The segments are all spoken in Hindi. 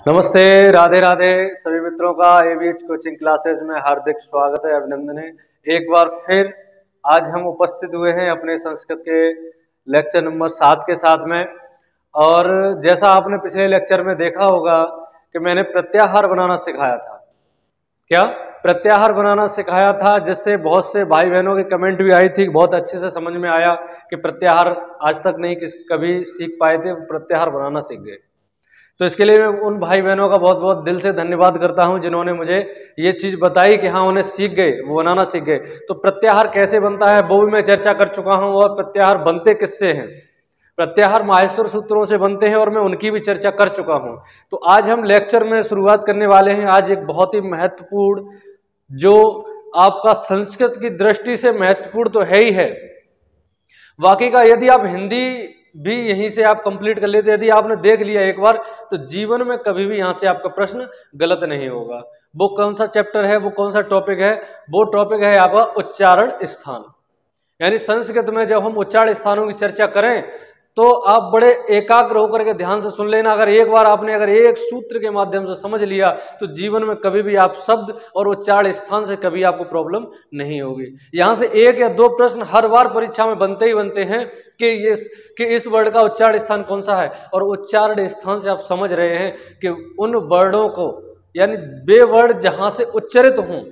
नमस्ते, राधे राधे सभी मित्रों का एवीएच कोचिंग क्लासेस में हार्दिक स्वागत है, अभिनंदन है। एक बार फिर आज हम उपस्थित हुए हैं अपने संस्कृत के लेक्चर नंबर 7 के साथ में। और जैसा आपने पिछले लेक्चर में देखा होगा कि मैंने प्रत्याहार बनाना सिखाया था। क्या प्रत्याहार बनाना सिखाया था, जिससे बहुत से भाई बहनों की कमेंट भी आई थी, बहुत अच्छे से समझ में आया कि प्रत्याहार आज तक नहीं कभी सीख पाए थे, प्रत्याहार बनाना सीख गए। तो इसके लिए मैं उन भाई बहनों का बहुत बहुत दिल से धन्यवाद करता हूं जिन्होंने मुझे ये चीज़ बताई कि हाँ उन्हें सीख गए, वो बनाना सीख गए। तो प्रत्याहार कैसे बनता है वो भी मैं चर्चा कर चुका हूं, और प्रत्याहार बनते किससे हैं। प्रत्याहार माहेश्वर सूत्रों से बनते हैं और मैं उनकी भी चर्चा कर चुका हूं। तो आज हम लेक्चर में शुरुआत करने वाले हैं। आज एक बहुत ही महत्वपूर्ण, जो आपका संस्कृत की दृष्टि से महत्वपूर्ण तो है ही है, वाकई का। यदि आप हिंदी भी यहीं से आप कंप्लीट कर लेते, यदि आपने देख लिया एक बार, तो जीवन में कभी भी यहां से आपका प्रश्न गलत नहीं होगा। वो कौन सा चैप्टर है, वो कौन सा टॉपिक है? वो टॉपिक है आपका उच्चारण स्थान। यानी संस्कृत में जब हम उच्चारण स्थानों की चर्चा करें तो आप बड़े एकाग्र होकर के ध्यान से सुन लेना। अगर एक बार आपने अगर एक सूत्र के माध्यम से समझ लिया तो जीवन में कभी भी आप शब्द और उच्चारण स्थान से कभी आपको प्रॉब्लम नहीं होगी। यहां से एक या दो प्रश्न हर बार परीक्षा में बनते ही बनते हैं कि इस वर्ड का उच्चारण स्थान कौन सा है। और उच्चारण स्थान से आप समझ रहे हैं कि उन वर्डों को, यानी वे वर्ड जहां से उच्चरित हों,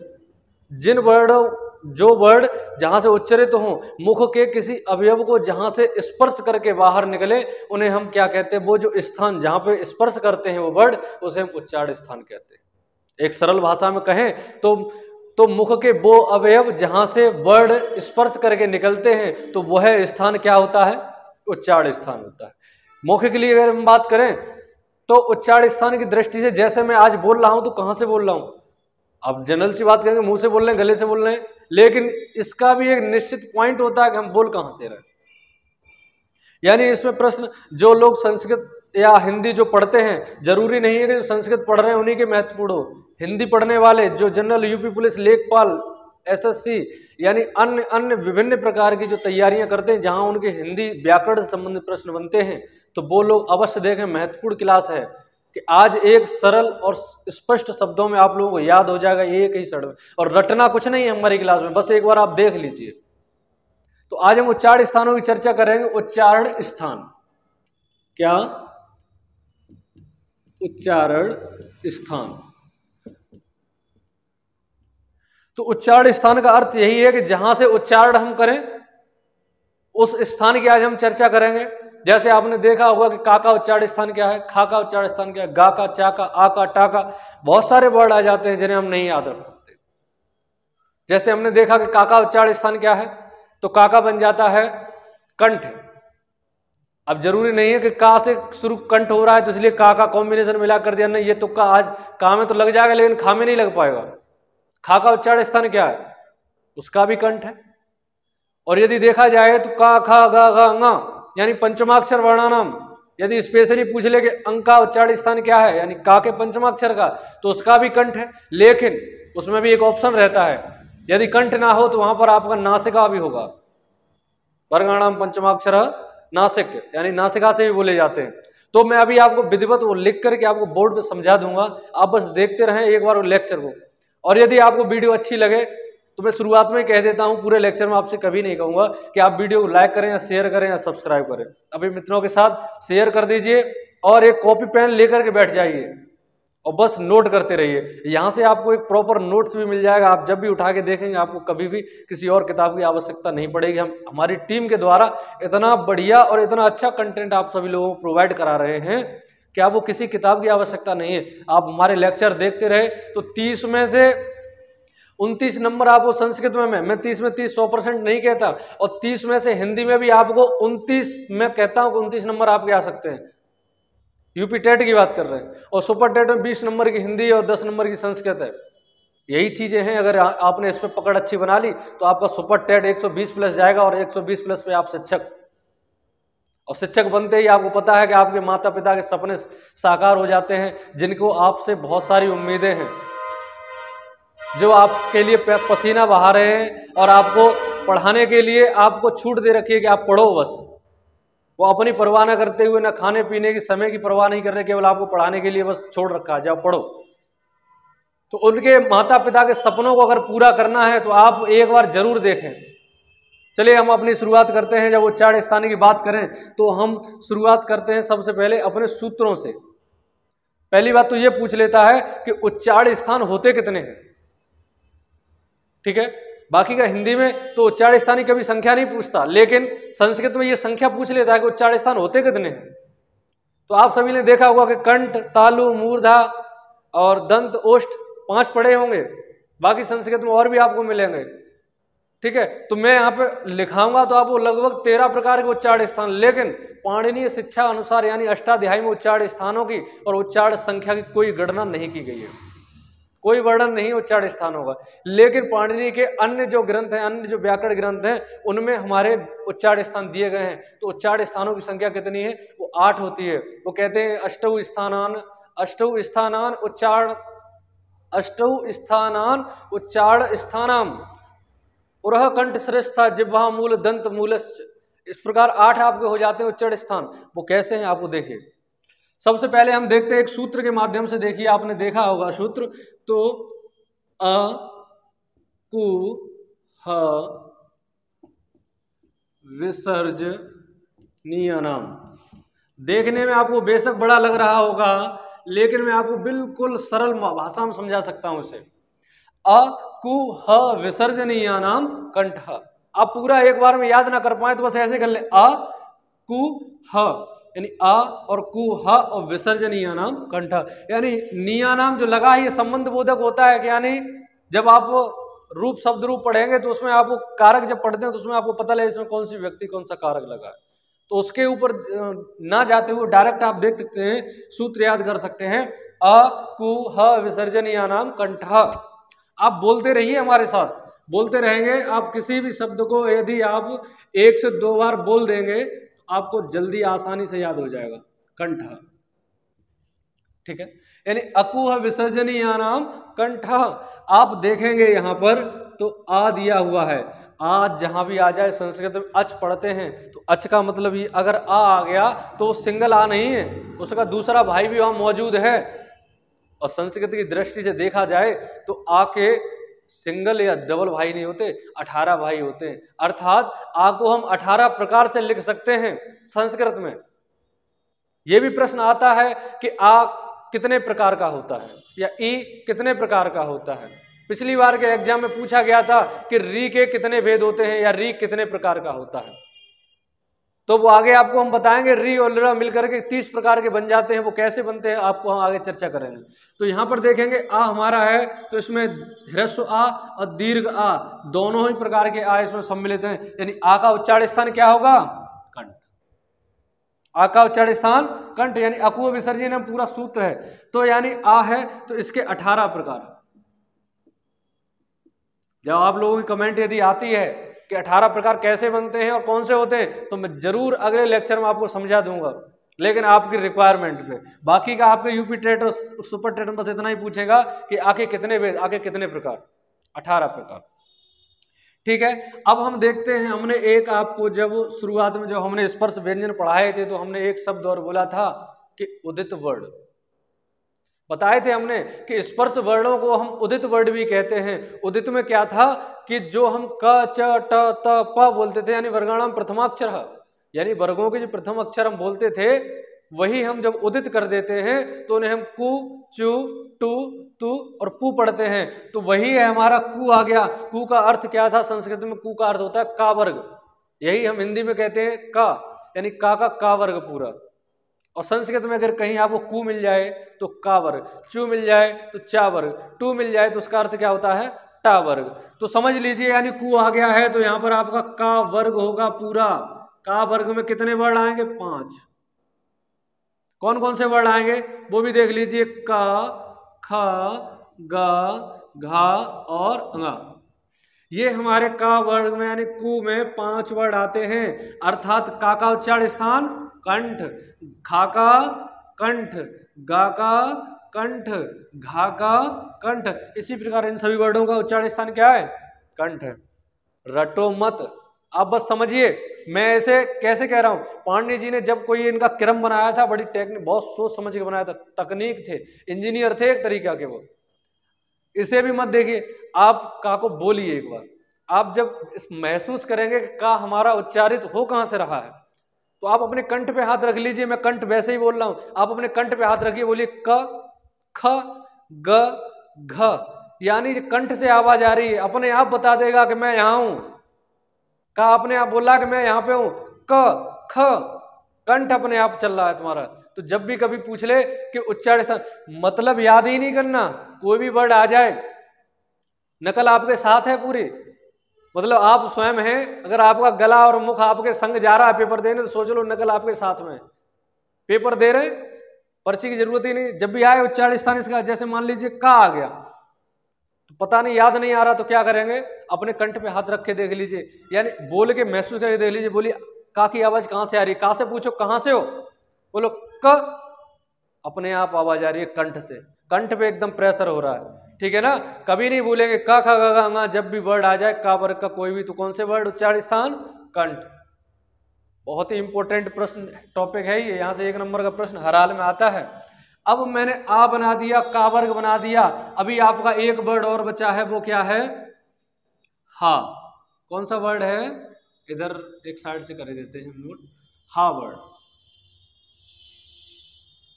जिन वर्डों जो वर्ड जहां से उच्चरित हो, मुख के किसी अवयव को जहां से स्पर्श करके बाहर निकले, उन्हें हम क्या कहते हैं? वो जो स्थान जहां पे स्पर्श करते हैं वो वर्ड, उसे हम उच्चारण स्थान कहते हैं। एक सरल भाषा में कहें तो मुख के वो अवयव जहां से वर्ड स्पर्श करके निकलते हैं, तो वह स्थान क्या होता है? उच्चारण स्थान होता है। मौखिक के लिए अगर हम बात करें तो उच्चारण स्थान की दृष्टि से, जैसे मैं आज बोल रहा हूं तो कहां से बोल रहा हूं? आप जनरल सी बात करेंगे, मुंह से बोल रहे हैं, गले से बोल रहे हैं, लेकिन इसका भी एक निश्चित पॉइंट होता है कि हम बोल कहां से रहे। यानी इसमें प्रश्न, जो लोग संस्कृत या हिंदी जो पढ़ते हैं, जरूरी नहीं है कि जो संस्कृत पढ़ रहे हैं उन्हीं के महत्वपूर्ण हो। हिंदी पढ़ने वाले जो जनरल, यूपी पुलिस, लेखपाल, एसएससी, यानी अन्य अन्य विभिन्न प्रकार की जो तैयारियां करते हैं, जहां उनके हिंदी व्याकरण से संबंधित प्रश्न बनते हैं, तो वो लोग अवश्य देखें। महत्वपूर्ण क्लास है कि आज एक सरल और स्पष्ट शब्दों में आप लोगों को याद हो जाएगा, एक ही शब्द में, और रटना कुछ नहीं है हमारी क्लास में, बस एक बार आप देख लीजिए। तो आज हम उच्चारण स्थानों की चर्चा करेंगे। उच्चारण स्थान क्या? उच्चारण स्थान। तो उच्चारण स्थान का अर्थ यही है कि जहां से उच्चारण हम करें, उस स्थान की आज हम चर्चा करेंगे। जैसे आपने देखा होगा कि का उच्चारण स्थान क्या है, खा का उच्चारण स्थान क्या है, गा का, चा का, आ का, टा का, बहुत सारे वर्ड आ जाते हैं जिन्हें हम नहीं याद रख सकते। जैसे हमने देखा कि का उच्चारण स्थान क्या है, तो का बन जाता है कंठ। अब जरूरी नहीं है कि का से शुरू कंठ हो रहा है तो इसलिए का कॉम्बिनेशन मिला कर दिया, नहीं, ये तो का आज का में तो लग जाएगा लेकिन खा में नहीं लग पाएगा। खा का उच्चारण स्थान क्या है? उसका भी कंठ है। और यदि देखा जाए तो का, खा, गा, घा, ङा, यानी पंचमाक्षर वर्णानाम, यदि स्पेशली पूछ ले कि अंक का उच्चारण स्थान क्या है, यानी का के पंचमाक्षर का, तो उसका भी कंठ है। लेकिन उसमें भी एक ऑप्शन रहता है, यदि कंठ ना हो तो वहां पर आपका नासिका भी होगा। वर्गाणाम पंचमाक्षर नासिक, यानी नासिका से भी बोले जाते हैं। तो मैं अभी आपको विधिवत वो लिख करके आपको बोर्ड पे समझा दूंगा, आप बस देखते रहें एक बार वो लेक्चर को। और यदि आपको वीडियो अच्छी लगे तो मैं शुरुआत में कह देता हूं, पूरे लेक्चर में आपसे कभी नहीं कहूंगा कि आप वीडियो को लाइक करें या शेयर करें या सब्सक्राइब करें। अभी मित्रों के साथ शेयर कर दीजिए और एक कॉपी पेन लेकर के बैठ जाइए और बस नोट करते रहिए। यहां से आपको एक प्रॉपर नोट्स भी मिल जाएगा। आप जब भी उठा के देखेंगे आपको कभी भी किसी और किताब की आवश्यकता नहीं पड़ेगी। हमारी टीम के द्वारा इतना बढ़िया और इतना अच्छा कंटेंट आप सभी लोगों को प्रोवाइड करा रहे हैं कि आपको किसी किताब की आवश्यकता नहीं है। आप हमारे लेक्चर देखते रहे तो 30 में से 29 नंबर आपको संस्कृत में, मैं 30 में 30 100% नहीं कहता, और 30 में से हिंदी में भी आपको 29, मैं कहता हूं कि 29 नंबर आपके आ सकते हैं। यूपी टेट की बात कर रहे हैं, और सुपर टेट में 20 नंबर की हिंदी और 10 नंबर की संस्कृत है। यही चीजें हैं। अगर आपने इस पर पकड़ अच्छी बना ली तो आपका सुपर टेट 120 प्लस जाएगा, और 120 प्लस पे आप शिक्षक, और शिक्षक बनते ही आपको पता है कि आपके माता पिता के सपने साकार हो जाते हैं, जिनको आपसे बहुत सारी उम्मीदें हैं, जो आपके लिए पसीना बहा रहे हैं और आपको पढ़ाने के लिए आपको छूट दे रखी है कि आप पढ़ो बस। वो अपनी परवाह न करते हुए, ना खाने पीने की समय की परवाह नहीं कर रहे, केवल आपको पढ़ाने के लिए बस छोड़ रखा है, जाओ पढ़ो। तो उनके माता पिता के सपनों को अगर पूरा करना है तो आप एक बार जरूर देखें। चलिए हम अपनी शुरुआत करते हैं। जब उच्चारण स्थानी की बात करें तो हम शुरुआत करते हैं सबसे पहले अपने सूत्रों से। पहली बात तो यह पूछ लेता है कि उच्चारण स्थान होते कितने हैं, ठीक है। बाकी का हिंदी में तो उच्चारण स्थानी कभी संख्या नहीं पूछता, लेकिन संस्कृत में यह संख्या पूछ लेता है कि उच्चारण स्थान होते कितने हैं। तो आप सभी ने देखा होगा कि कंठ, तालु, मूर्धा और दंत, ओष्ठ 5 पढ़े होंगे। बाकी संस्कृत में और भी आपको मिलेंगे, ठीक है। तो मैं यहाँ पे लिखाऊंगा तो आपको लगभग 13 प्रकार के उच्चारण स्थान, लेकिन पाणिनीय शिक्षा अनुसार यानी अष्टाध्यायी में उच्चारण स्थानों की और उच्चारण संख्या की कोई गणना नहीं की गई है, कोई वर्णन नहीं उच्चारण स्थानों का। लेकिन पाणिनि के अन्य जो ग्रंथ हैं, अन्य जो व्याकरण ग्रंथ हैं, उनमें हमारे उच्चारण स्थान दिए गए हैं। तो उच्चारण स्थानों की संख्या कितनी है? वो 8 होती है। वो कहते हैं अष्टौ स्थानान उच्चारण स्थानाम उरह कंठ श्रेष्ठा जिह्वा मूल दंत मूल। इस प्रकार 8 आपके हो जाते हैं उच्चारण स्थान। वो कैसे हैं आपको देखिए। सबसे पहले हम देखते हैं एक सूत्र के माध्यम से। देखिए आपने देखा होगा सूत्र, तो अ कु ह विसर्जनीयानाम। देखने में आपको बेशक बड़ा लग रहा होगा, लेकिन मैं आपको बिल्कुल सरल भाषा में समझा सकता हूं इसे। अ कु ह विसर्जनीयानाम कंठ। आप पूरा एक बार में याद ना कर पाए तो बस ऐसे कर ले, अ कु ह, यानी आ और कु ह और विसर्जनीयानाम कंठ। यानी नियानाम जो लगा है ये संबंध बोधक होता है कि यानी जब आप रूप शब्द रूप पढ़ेंगे तो उसमें आपको कारक जब पढ़ते हैं तो उसमें आपको पता लगे इसमें कौन सी व्यक्ति कौन सा कारक लगा है। तो उसके ऊपर ना जाते हुए डायरेक्ट आप देख सकते हैं, सूत्र याद कर सकते हैं, अ कु ह विसर्जनीयानाम कंठ। आप बोलते रहिए, हमारे साथ बोलते रहेंगे। आप किसी भी शब्द को यदि आप 1 से 2 बार बोल देंगे तो आपको जल्दी आसानी से याद हो जाएगा, कंठ, ठीक है। यानी अकुह विसर्जनीयानाम कंठ। आप देखेंगे यहां पर तो आ दिया हुआ है। आ जहां भी आ जाए, संस्कृत में अच पढ़ते हैं तो अच का मतलब ये, अगर आ गया तो सिंगल आ नहीं है, उसका दूसरा भाई भी वहां मौजूद है। और संस्कृत की दृष्टि से देखा जाए तो आ के सिंगल या डबल भाई नहीं होते, 18 भाई होते हैं। अर्थात आ को हम 18 प्रकार से लिख सकते हैं संस्कृत में। यह भी प्रश्न आता है कि आ कितने प्रकार का होता है या ई कितने प्रकार का होता है। पिछली बार के एग्जाम में पूछा गया था कि री के कितने भेद होते हैं या री कितने प्रकार का होता है। तो वो आगे आपको हम बताएंगे। री और ल मिलकर के 30 प्रकार के बन जाते हैं। वो कैसे बनते हैं आपको हम आगे चर्चा करेंगे। तो यहां पर देखेंगे आ हमारा है तो इसमें ह्रस्व आ और दीर्घ आ दोनों ही प्रकार के आ इसमें सम्मिलित हैं। यानी आ का उच्चारण स्थान क्या होगा? कंठ। आ का उच्चारण स्थान कंठ, यानी अकुह विसर्जन पूरा सूत्र है। तो यानी आ है तो इसके 18 प्रकार। जब आप लोगों की कमेंट यदि आती है कि 18 प्रकार कैसे बनते हैं और कौन से होते हैं, तो मैं जरूर अगले लेक्चर में आपको समझा दूंगा, लेकिन आपकी रिक्वायरमेंट पे। बाकी का आपके यूपी टेट और सुपर टेट में बस इतना ही पूछेगा कि आके कितने वेद, आके कितने प्रकार, 18 प्रकार, ठीक है। अब हम देखते हैं, हमने एक आपको जब शुरुआत में जब हमने स्पर्श व्यंजन पढ़ाए थे तो हमने एक शब्द और बोला था कि उदित वर्ण। बताए थे हमने कि स्पर्श वर्णों को हम उदित वर्ण भी कहते हैं। उदित में क्या था कि जो हम क च ट त प बोलते थे, यानी वर्गाणाम प्रथमाक्षर, यानी वर्गों के जो प्रथम अक्षर हम बोलते थे वही हम जब उदित कर देते हैं तो उन्हें हम कु, चु, टू, तु और पु पढ़ते हैं। तो वही है हमारा कु आ गया। कु का अर्थ क्या था? संस्कृत में कु का अर्थ होता है का वर्ग। यही हम हिंदी में कहते हैं का, यानी का वर्ग पूरा। और संस्कृत में अगर कहीं आपको कु मिल जाए तो का वर्ग, चु मिल जाए तो चा वर्ग, टू मिल जाए तो उसका अर्थ क्या होता है? टा वर्ग। तो समझ लीजिए, यानी कु आ गया है तो यहां पर आपका का वर्ग होगा पूरा। का वर्ग में कितने वर्ण आएंगे? 5। कौन कौन से वर्ण आएंगे वो भी देख लीजिए, का, ख, ग, घा और ङ। ये हमारे का वर्ग में यानी कु में 5 वर्ण आते हैं। अर्थात का उच्चारण स्थान कंठ, खा का कंठ, गा का कंठ, घा का कंठ। इसी प्रकार इन सभी वर्णों का उच्चारण स्थान क्या है? कंठ है। रटो मत, आप बस समझिए, मैं ऐसे कैसे कह रहा हूं, पांडे जी ने जब कोई इनका क्रम बनाया था, बड़ी टेक्निक, बहुत सोच समझ के बनाया था, तकनीक थे, इंजीनियर थे एक तरीका के वो। इसे भी मत देखिए, आप का को बोलिए एक बार, आप जब इस महसूस करेंगे कि का हमारा उच्चारित हो कहां से रहा है, तो आप अपने कंठ पे हाथ रख लीजिए, मैं कंठ वैसे ही बोल रहा हूं, आप अपने कंठ पे हाथ रखिए, बोलिए क, ख, ग, घ, यानी कंठ से आवाज आ रही है, अपने आप बता देगा कि मैं यहां हूं। का अपने आप बोला कि मैं यहां पे हूं, क, ख, कंठ अपने आप चल रहा है तुम्हारा। तो जब भी कभी पूछ ले कि उच्चारण, मतलब याद ही नहीं करना, कोई भी वर्ड आ जाए, नकल आपके साथ है पूरी, मतलब आप स्वयं हैं, अगर आपका गला और मुख आपके संग जा रहा है पेपर देने, तो सोच लो नकल आपके साथ में है। पेपर दे रहे, पर्ची की जरूरत ही नहीं, जब भी आए उच्चारण स्थान इसका, जैसे मान लीजिए का आ गया, तो पता नहीं याद नहीं आ रहा, तो क्या करेंगे, अपने कंठ पे हाथ रख के देख लीजिए, यानी बोल के महसूस करके देख लीजिए, बोलिए का की आवाज कहां से आ रही है, का से पूछो कहां से हो, बोलो क, अपने आप आवाज आ रही है कंठ से, कंठ पे एकदम प्रेशर हो रहा है, ठीक है ना। कभी नहीं भूलेंगे का खा गा, जब भी वर्ड आ जाए का वर्ग का कोई भी, तो कौन से वर्ड उच्चारण स्थान, कंठ। बहुत ही इंपॉर्टेंट प्रश्न टॉपिक है ये, यहां से 1 नंबर का प्रश्न हर हाल में आता है। अब मैंने आ बना दिया, का वर्ग बना दिया, अभी आपका एक वर्ड और बचा है, वो क्या है, हा। कौन सा वर्ड है, इधर एक साइड से कर देते हैं नोट, हा वर्ड।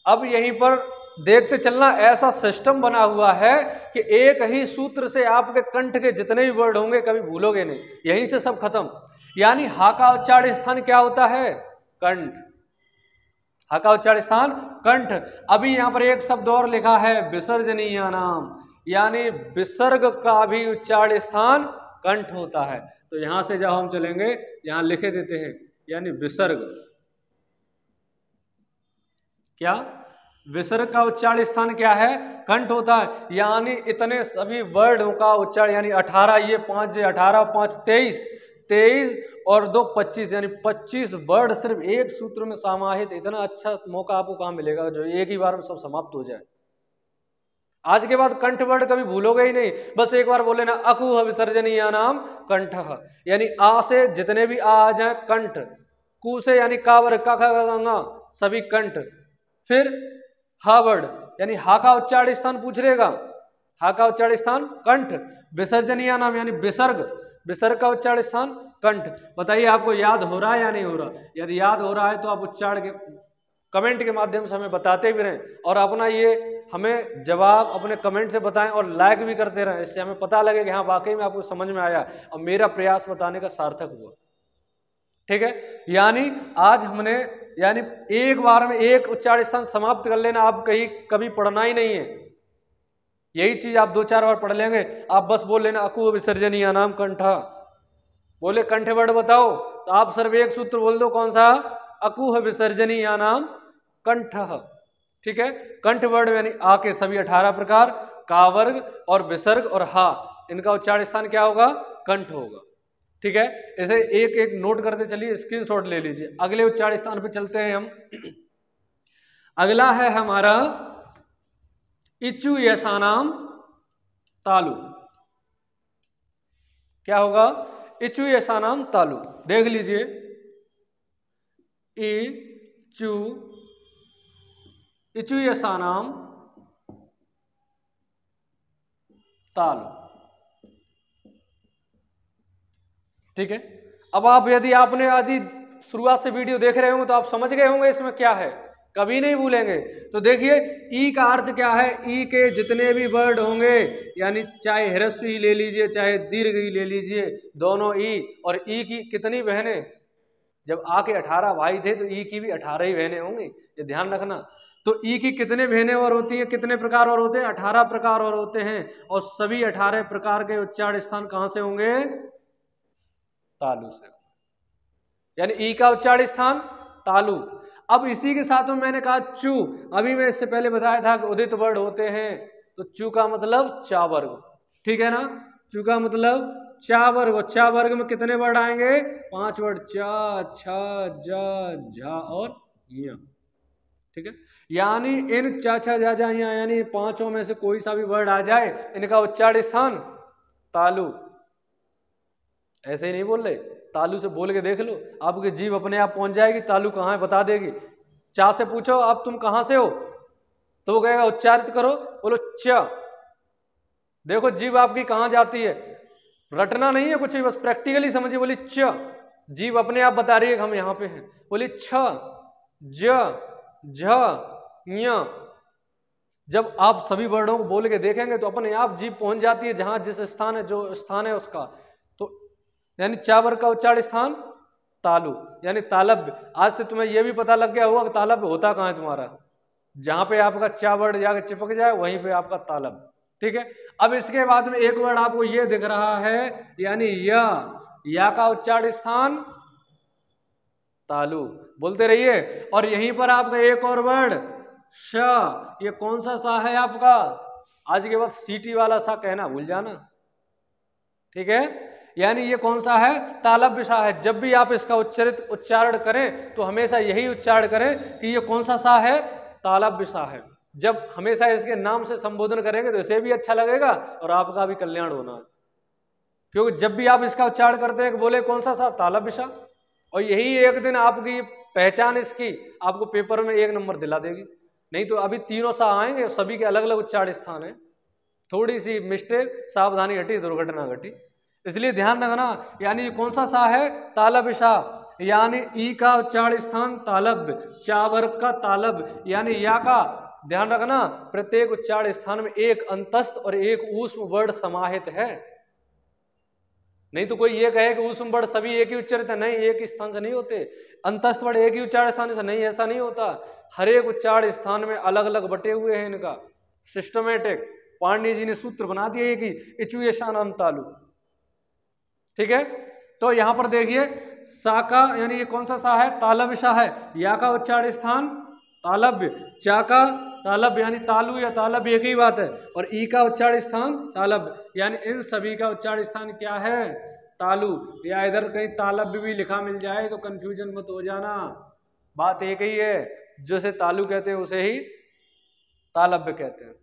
अब यहीं पर देखते चलना, ऐसा सिस्टम बना हुआ है कि एक ही सूत्र से आपके कंठ के जितने भी वर्ड होंगे कभी भूलोगे नहीं, यहीं से सब खत्म। यानी हा का उच्चारण स्थान क्या होता है, कंठ, हा का उच्चारण स्थान कंठ। अभी यहां पर एक शब्द और लिखा है, विसर्जनीय नाम, यानी विसर्ग का भी उच्चारण स्थान कंठ होता है। तो यहां से जब हम चलेंगे, यहां लिखे देते हैं, यानी विसर्ग, क्या, विसर्ग का उच्चारण स्थान क्या है, कंठ होता है। यानी इतने सभी वर्डों का उच्चारण, यानी 18, ये 5 18 5 23, 23 और 2 25, यानी 25 वर्ड सिर्फ एक सूत्र में समाहित। इतना अच्छा मौका आपको कहां मिलेगा जो एक ही बार में सब समाप्त हो जाए। आज के बाद कंठ वर्ड कभी भूलोगे ही नहीं, बस एक बार बोले ना, अकुह विसर्जनीय नाम कंठ, यानी आ से जितने भी आ जाए कंठ, कु से यानी का वर्ग का खा सभी कंठ, फिर हा वर्ड, यानी हा का उच्चारण स्थान पूछ लेगा, हा का उच्चारण स्थान कंठ, विसर्जनीय नाम यानी विसर्ग, विसर्ग का उच्चारण स्थान कंठ। बताइए आपको याद हो रहा है या नहीं हो रहा, यदि याद हो रहा है तो आप उच्चारण के कमेंट के माध्यम से हमें बताते भी रहें, और अपना ये हमें जवाब अपने कमेंट से बताएं और लाइक भी करते रहें, इससे हमें पता लगे कि हाँ वाकई में आपको समझ में आया और मेरा प्रयास बताने का सार्थक हुआ, ठीक है। यानी आज हमने, यानी एक बार में एक उच्चारण स्थान समाप्त कर लेना, आप कहीं कभी पढ़ना ही नहीं है, यही चीज आप 2-4 बार पढ़ लेंगे। आप बस बोल लेना, अकु विसर्जनीय नाम कंठा, बोले कंठ वर्ड बताओ, तो आप सिर्फ एक सूत्र बोल दो, कौन सा, अकुह विसर्जनीय नाम कंठ, ठीक है। कंठ वर्ड यानी आ के सभी 18 प्रकार, का वर्ग और विसर्ग और हा, इनका उच्चारण स्थान क्या होगा, कंठ होगा, ठीक है। इसे एक एक नोट करते चलिए, स्क्रीनशॉट ले लीजिए। अगले उच्चारण स्थान पे चलते हैं हम। अगला है हमारा इचु यसानाम तालु, क्या होगा, इचु यसानाम तालु, देख लीजिए, इचु, इचु यसानाम तालु, ठीक है। अब आप, यदि आपने आदि शुरुआत से वीडियो देख रहे होंगे तो आप समझ गए होंगे इसमें क्या है, कभी नहीं भूलेंगे। तो देखिए ई का अर्थ क्या है, ई के जितने भी वर्ड होंगे, यानी चाहे ह्रस्व ही ले लीजिए चाहे दीर्घ ही ले लीजिए, दोनों ई, और ई की कितनी बहनें, जब आ के 18 भाई थे तो ई की भी 18 ही बहनें होंगी, ये ध्यान रखना। तो ई की कितने बहनें और होती हैं, कितने प्रकार और होते हैं, 18 प्रकार और होते हैं, और सभी 18 प्रकार के उच्चारण स्थान कहां से होंगे, तालु से, यानी ई का उच्चारण स्थान तालु। अब इसी के साथ में मैंने कहा चू, अभी मैं इससे पहले बताया था कि उदित वर्ड होते हैं, तो चू का मतलब चा वर्ग, ठीक है ना, चू का मतलब चा वर्ग, और चा वर्ग में कितने वर्ड आएंगे, 5 वर्ड, चा, छा, जा, झा और या, ठीक है। यानी इन चा, छा, जा, जा, या, यानी पांचों में से कोई सा भी वर्ड आ जाए, इनका उच्चारण स्थान तालु, ऐसे ही नहीं बोल रहे, तालु से बोल के देख लो, आपकी जीभ अपने आप पहुंच जाएगी, तालु कहाँ है बता देगी। चा से पूछो आप तुम कहाँ से हो, तो वो कहेगा उच्चारित करो, बोलो च। देखो जीभ आपकी कहाँ जाती है, रटना नहीं है कुछ भी, बस प्रैक्टिकली समझिए। बोली च, जीभ अपने आप बता रही है कि हम यहाँ पे हैं। बोली छ, ज, झ, ञ। जब आप सभी वर्णों को बोल के देखेंगे तो अपने आप जीभ पहुंच जाती है जहां जिस स्थान है, जो स्थान है उसका। तो यानी चावर का उच्चारण स्थान तालु, यानी तालब्य। आज से तुम्हें यह भी पता लग गया होगा कि तालब्य होता कहाँ है तुम्हारा, जहां पे आपका चा वर्ड जाकर चिपक जाए वहीं पे आपका तालब्य। ठीक है, अब इसके बाद में एक वर्ड आपको ये दिख रहा है, यानी या का उच्चारण स्थान तालु, बोलते रहिए। और यहीं पर आपका एक और वर्ड श, ये कौन सा सा है आपका, आज के बाद सीटी वाला सा कहना भूल जाना। ठीक है, यानी ये कौन सा है, तालब्य सा है। जब भी आप इसका उच्चारण करें तो हमेशा यही उच्चारण करें कि ये कौन सा सा है, तालब्य सा है। जब हमेशा इसके नाम से संबोधन करेंगे तो इसे भी अच्छा लगेगा और आपका भी कल्याण होना है। क्योंकि जब भी आप इसका उच्चारण करते हैं कि बोले कौन सा सा, तालब्य सा, और यही एक दिन आपकी पहचान इसकी आपको पेपर में 1 नंबर दिला देगी। नहीं तो अभी तीनों सा आएंगे, सभी के अलग अलग उच्चारण स्थान है, थोड़ी सी मिस्टेक, सावधानी घटी, दुर्घटना घटी, इसलिए ध्यान रखना। यानी कौन सा सा है, तालब्य सा, यानी ई का उच्चारण स्थान तालब्य, चा वर्ग का तालब्य, यानी या का ध्यान रखना प्रत्येक उच्चारण स्थान में एक अंतस्थ और एक ऊष्म वर्ण समाहित है। नहीं तो कोई ये कहे कि ऊष्म वर्ण सभी एक ही उच्चारित है, नहीं, एक ही स्थान से नहीं होते। अंतस्थ वर्ण एक ही उच्चारण स्थान से नहीं, ऐसा नहीं होता। हर एक उच्चारण स्थान में अलग अलग बटे हुए हैं इनका सिस्टमेटिक। पाणिनि जी ने सूत्र बना दिया कि इचु यशानाम तालु। ठीक है, तो यहां पर देखिए सा का, यानी ये कौन सा सा है, तालब्य सा है। या का उच्चारण स्थान तालब्य, चा का तालब्य, यानी तालु या तालब्य एक ही बात है। और ई का उच्चारण स्थान तालब्य, यानी इन सभी का उच्चारण स्थान क्या है, तालु। या इधर कहीं तालब्य भी लिखा मिल जाए तो कंफ्यूजन मत हो जाना, बात एक ही है, जैसे तालु कहते हैं उसे ही तालब्य कहते हैं।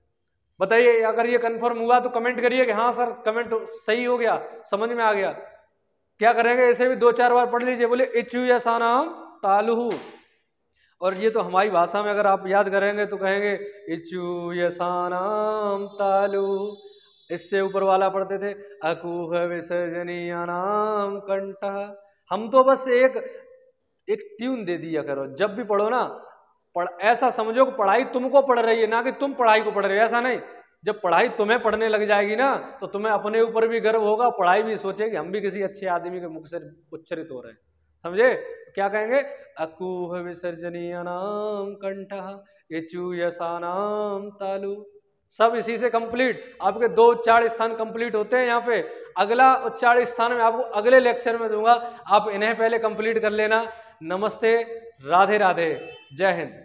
बताइए अगर ये कंफर्म हुआ तो कमेंट करिए कि हाँ सर कमेंट सही हो गया, समझ में आ गया। क्या करेंगे, इसे भी 2-4 बार पढ़ लीजिए। बोले इच्छु यसानाम तालु, और ये तो हमारी भाषा में अगर आप याद करेंगे तो कहेंगे इच्छु यसानाम तालु। इससे ऊपर वाला पढ़ते थे अकूह विसर्जनीयानाम कंठः। हम तो बस एक ट्यून दे दिया करो, जब भी पढ़ो ना ऐसा समझो कि पढ़ाई तुमको पढ़ रही है, ना कि तुम पढ़ाई को पढ़ रहे हो। ऐसा नहीं, जब पढ़ाई तुम्हें पढ़ने लग जाएगी ना तो तुम्हें अपने ऊपर भी गर्व होगा, पढ़ाई भी सोचेगी हम भी किसी अच्छे आदमी के मुख से उच्चरित हो रहे हैं। समझे, क्या कहेंगे, अकूह विसर्जनीयानाम कंठः इचु यसानाम तालु। सब इसी से कंप्लीट, आपके 2 उच्चारण स्थान कंप्लीट होते हैं। यहाँ पे अगला उच्चारण स्थान में आपको अगले लेक्चर में दूंगा, आप इन्हें पहले कंप्लीट कर लेना। नमस्ते, राधे राधे, जय हिंद।